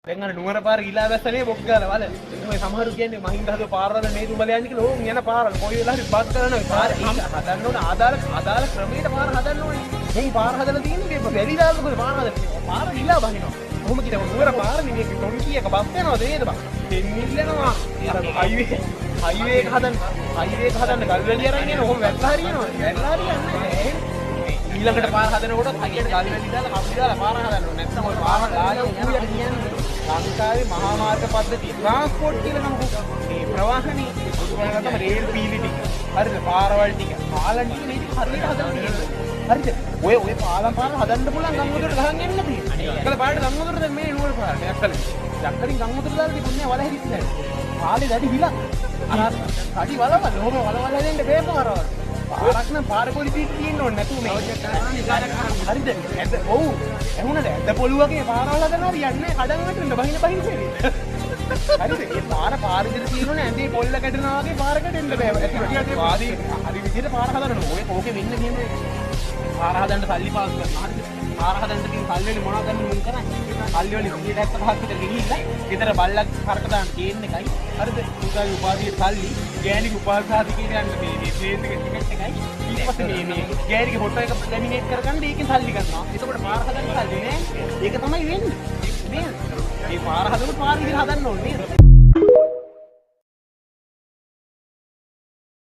දැන් අර නුවර පාර ගිලා වැස්සනේ බොක් ගාලා වල. මේ සමහරු කියන්නේ මහින්ද හදෝ පාරවල නේද උඹලා යන්නේ කියලා. ඕන් යන පාරවල කොයි වෙලාවරි බස් කරනවා. පාර හදන්න ඕන ආදාළ ක්‍රමයට පාර හදන්න ඕනේ. මේ පාර හදලා තියෙන්නේ මේ වැලි දාලා කොහේ පාර හදන්නේ. පාර ගිලා බහිනවා. කොහොම කියනවා නුවර පාර නේ මේ ටොන්කියක බස් යනවද නේද බං? 10 මිලියනවා. අර හයිවේ එක හදන්න ගල්වැලි අරන් යන කොහොම වැටලා හරියනවා. වැටලා හරියන්නේ ඊළඟට පාර හදනකොට හරියට ගල්වැලි දාලා කම්බි දාලා පාර හදන්න ඕනේ. නැත්නම් ඔය පාර දාලා උඩට කියන්නේ ලංකාවේ මහා මාර්ග පද්ධතිය ට්‍රාන්ස්පෝර්ට් කියලා නමක මේ ප්‍රවාහනේ බුදුරජාණන් රේල් පීලි ටික හරිද පාරවල් ටික පාලම් ටික මේ හරියට හදන්න තියෙනවා හරිද ඔය පාලම් පාර හදන්න පුළුවන් ගම්මුදට ගහන් එන්න තියෙනවා ඒකල පාරට ගම්මුදට දැන් මේ නුවර පාරට යක්කලින් යක්කලින් ගම්මුදට දාලා තිබුණේ වල හැදිච්ච නැහැ පාලේ දැඩි විලක් අර අඩි වලවල් ඔහොම වලවල් හැදෙන්න බේපාරවල් පාරක් නම් පාර පොලිසිය තියෙන්න ඕනේ නැතුව මේ හරිද ඇද ඔව් එහුණද ඇද පොළුවගේ පාරවල් හදනවා යන්නේ කඩන් වටෙන්න බහින හරිද ඒ පාර විදිහට තියෙනෝනේ ඇඳේ පොල්ල කැඩෙනවා වගේ පාර කැඩෙන්න බෑ ඇතුළට වාදී හරි විදිහට පාර හදනවා ඔය ඕකේ වෙන්න කියන්නේ පාර හදන්න සල්ලි පාස් කරනවා හරිද පාර හදන්න තියෙන සල්ලි වල මොනවද ගන්න මුන් කරන්නේ සල්ලි වල 175ක් විතර ගිහිල්ලා ගෙදර බල්ලක් කරක දාන්න තියෙන එකයි හරිද උදාගේ උපාධියේ සල්ලි ගෑණිගේ උපාධාති කියන යන්න මේ ට්‍රේන් එකේ ටිකට් එකයි ඊට පස්සේ මේ ගෑණිගේ ෆොටෝ එක ලැමිනේට් කරගන්න ඒකෙන් සල්ලි ගන්නවා එතකොට පාර හදන්න සල්ලි නෑ ඒක තමයි වෙන්නේ මේ පාර හදනකොට පාර විදිහට හදන්න ඕනේ නේද